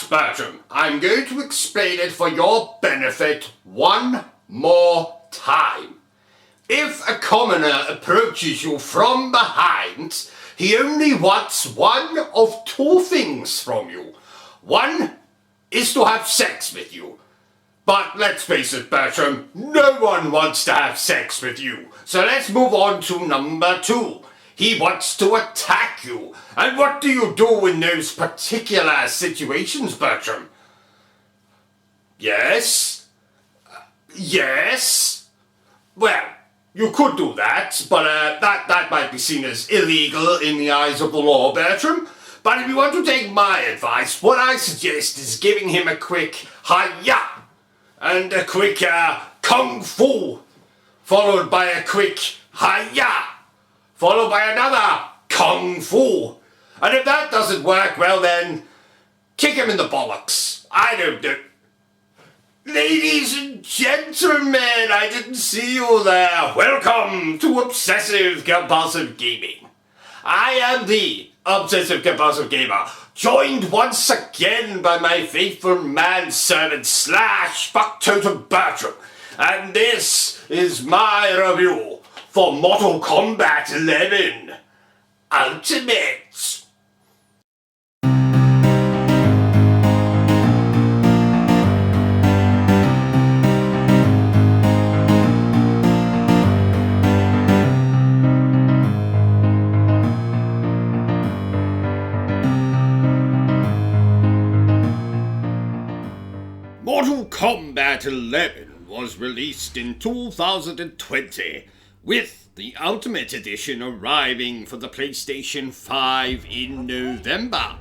Bertram. I'm going to explain it for your benefit one more time. If a commoner approaches you from behind, he only wants one of two things from you. One is to have sex with you. But let's face it, Bertram, no one wants to have sex with you. So let's move on to number 2. He wants to attack you. And what do you do in those particular situations, Bertram? Yes? Yes? Well, you could do that, but that might be seen as illegal in the eyes of the law, Bertram. But if you want to take my advice, what I suggest is giving him a quick hi-ya and a quick kung fu, followed by a quick hi-ya, followed by another kung fu. And if that doesn't work, well then, kick him in the bollocks. I don't know. Ladies and gentlemen, I didn't see you there. Welcome to Obsessive Compulsive Gaming. I am the Obsessive Compulsive Gamer, joined once again by my faithful manservant / fucktotem Bertram. And this is my review for Mortal Kombat 11 Ultimate. Mortal Kombat 11 was released in 2020, with the Ultimate Edition arriving for the PlayStation 5 in November.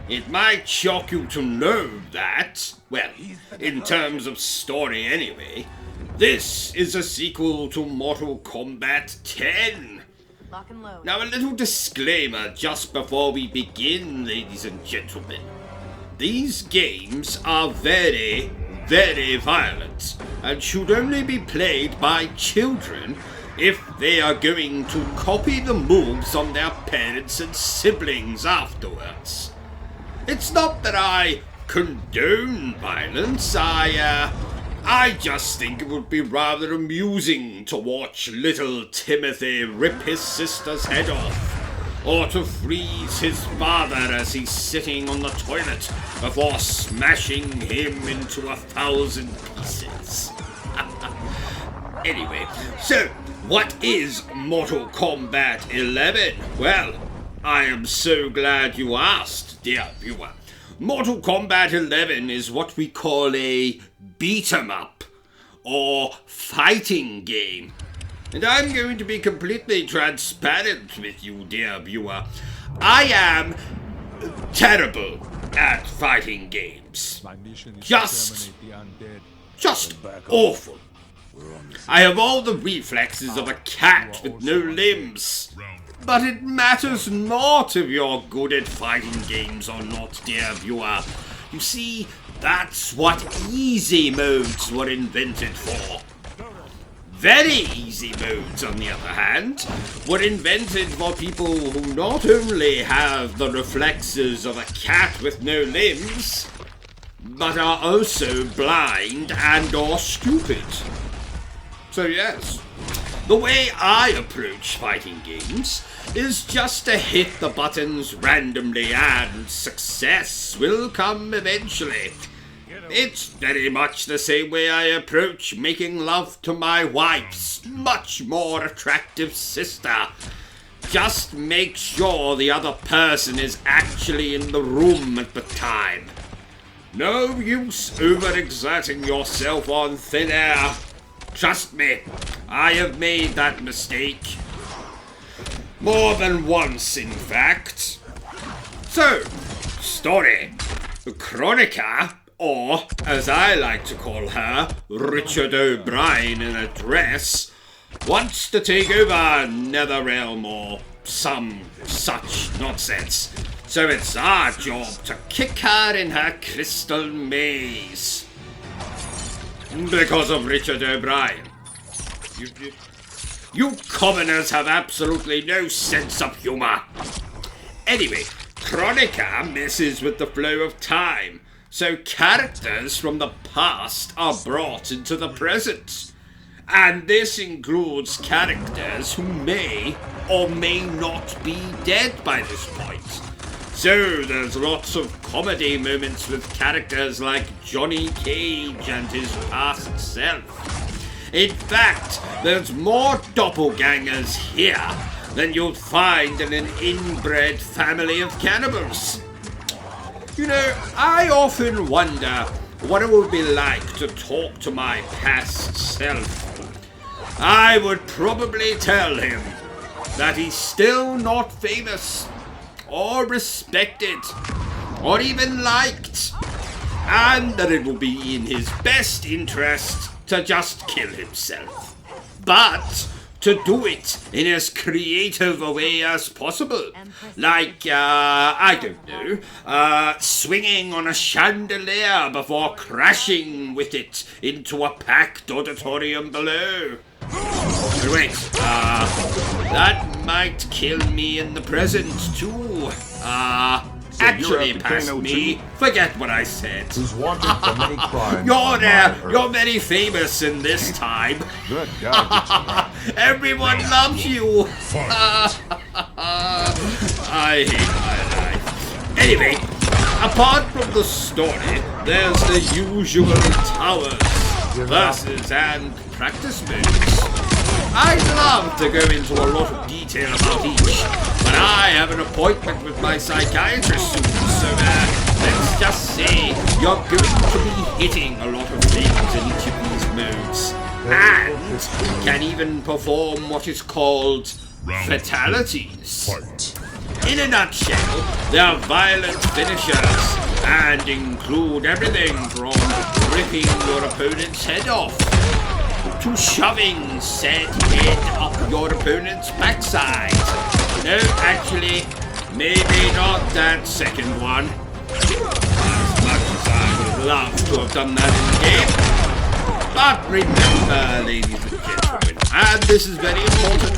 It might shock you to know that, well, in terms of story anyway, this is a sequel to Mortal Kombat 10. Lock and load. Now a little disclaimer just before we begin, ladies and gentlemen. These games are very, very violent and should only be played by children if they are going to copy the moves on their parents and siblings afterwards. It's not that I condone violence, I just think it would be rather amusing to watch little Timothy rip his sister's head off, or to freeze his father as he's sitting on the toilet before smashing him into 1,000 pieces. Anyway, so what is Mortal Kombat 11? Well, I am so glad you asked, dear viewer. Mortal Kombat 11 is what we call a beat-em-up, or fighting game. And I'm going to be completely transparent with you, dear viewer. I am terrible at fighting games. Just awful. I have all the reflexes of a cat with no limbs. But it matters not if you're good at fighting games or not, dear viewer. You see, that's what easy modes were invented for. Very easy modes, on the other hand, were invented for people who not only have the reflexes of a cat with no limbs, but are also blind and or stupid. So yes, the way I approach fighting games is just to hit the buttons randomly and success will come eventually. It's very much the same way I approach making love to my wife's much more attractive sister. Just make sure the other person is actually in the room at the time. No use overexerting yourself on thin air. Trust me, I have made that mistake. More than once, in fact. So, story. Chronica, or, as I like to call her, Richard O'Brien in a dress, wants to take over Netherrealm or some such nonsense. So it's our job to kick her in her crystal maze. Because of Richard O'Brien. You commoners have absolutely no sense of humor. Anyway, Chronica messes with the flow of time, So characters from the past are brought into the present. And this includes characters who may or may not be dead by this point. So there's lots of comedy moments with characters like Johnny Cage and his past self. In fact, there's more doppelgangers here than you'll find in an inbred family of cannibals. You know, I often wonder what it would be like to talk to my past self. I would probably tell him that he's still not famous, or respected, or even liked, and that it will be in his best interest to just kill himself. But to do it in as creative a way as possible. Like, I don't know, swinging on a chandelier before crashing with it into a packed auditorium below. But wait, that might kill me in the present too. Actually, past me, forget what I said. You're very famous in this time. Good God. Everyone loves you. I hate my life. Anyway, apart from the story, there's the usual towers, verses, and practice moves. I'd love to go into a lot of detail about each, but I have an appointment with my psychiatrist soon, so let's just say you're going to be hitting a lot of things in each of these moves, and can even perform what is called fatalities. In a nutshell, they're violent finishers, and include everything from ripping your opponent's head off to shoving said head up your opponent's backside. No, actually, maybe not that second one. As much as I would have loved to have done that in the game. But remember, ladies and gentlemen, and this is very important,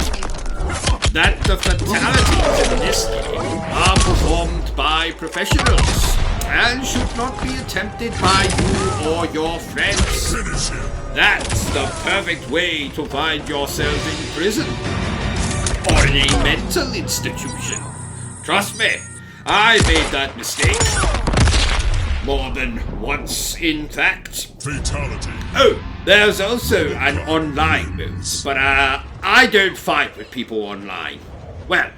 that the fatalities in this game are performed by professionals and should not be attempted by you or your friends. That's the perfect way to find yourself in prison or in a mental institution. Trust me, I made that mistake more than once, in fact. Fatality. Oh, there's also an online mode, but I don't fight with people online. Well,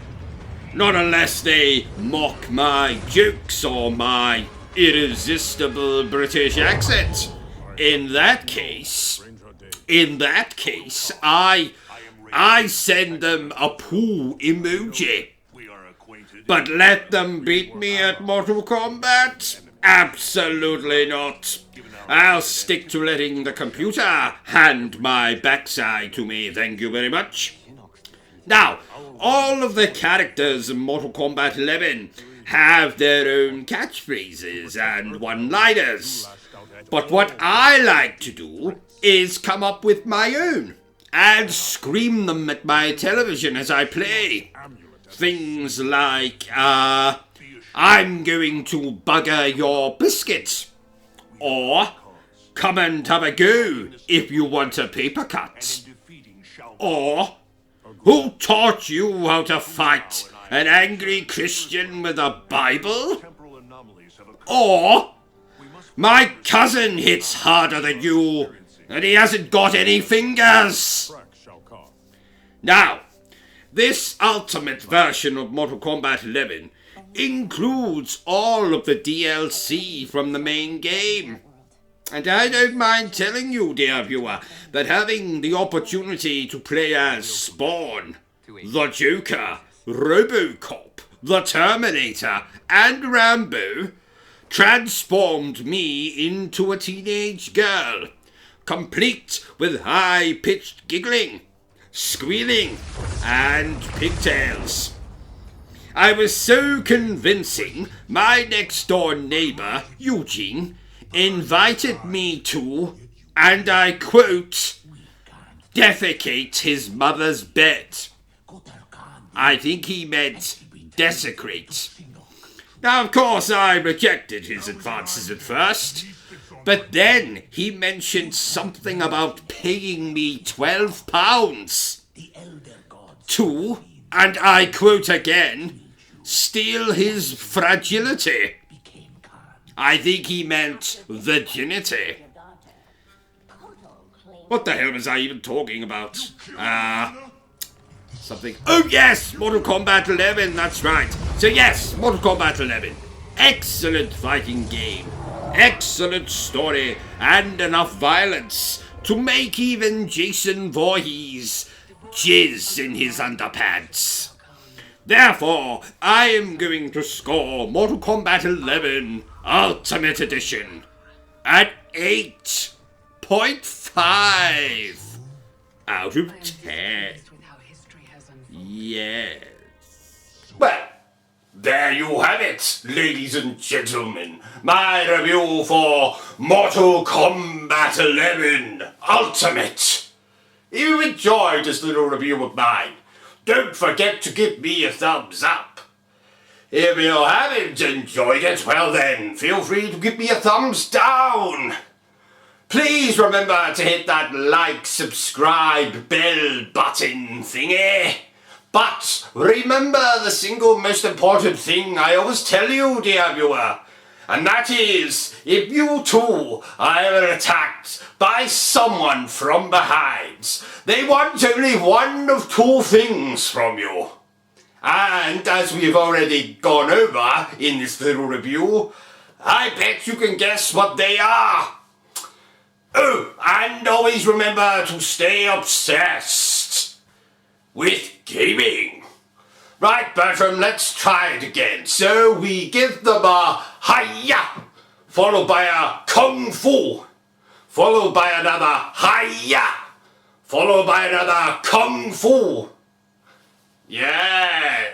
not unless they mock my jokes or my irresistible British accent. In that case, I send them a poo emoji. But let them beat me at Mortal Kombat? Absolutely not. I'll stick to letting the computer hand my backside to me, thank you very much. Now, all of the characters in Mortal Kombat 11 have their own catchphrases and one-liners. But what I like to do is come up with my own and scream them at my television as I play. Things like, I'm going to bugger your biscuit, or come and have a go if you want a papercut, or who taught you how to fight, an angry Christian with a Bible, or my cousin hits harder than you, and he hasn't got any fingers. Now, this ultimate version of Mortal Kombat 11 includes all of the DLC from the main game. And I don't mind telling you, dear viewer, that having the opportunity to play as Spawn, the Joker, RoboCop, the Terminator, and Rambo transformed me into a teenage girl, complete with high-pitched giggling, squealing, and pigtails. I was so convincing, my next-door neighbor, Eugene, invited me to, and I quote, defecate his mother's bed. I think he meant desecrate. Now, of course, I rejected his advances at first, but then he mentioned something about paying me £12 to, and I quote again, steal his fragility. I think he meant virginity. What the hell was I even talking about? Something. Oh yes, Mortal Kombat 11, that's right. So yes, Mortal Kombat 11. Excellent fighting game. Excellent story and enough violence to make even Jason Voorhees jizz in his underpants. Therefore, I am going to score Mortal Kombat 11 Ultimate Edition at 8.5 out of 10. Yes. Well, there you have it, ladies and gentlemen. My review for Mortal Kombat 11 Ultimate. If you enjoyed this little review of mine, don't forget to give me a thumbs up. If you haven't enjoyed it, well then, feel free to give me a thumbs down. Please remember to hit that like, subscribe, bell button thingy. But remember the single most important thing I always tell you, dear viewer, and that is, if you too are ever attacked by someone from behind, they want only one of two things from you. And as we've already gone over in this little review, I bet you can guess what they are. Oh, and always remember to stay obsessed with gaming. Right, Bertram, let's try it again. So we give them a hi-ya, followed by a kung fu, followed by another hi-ya, followed by another kung fu. Yes.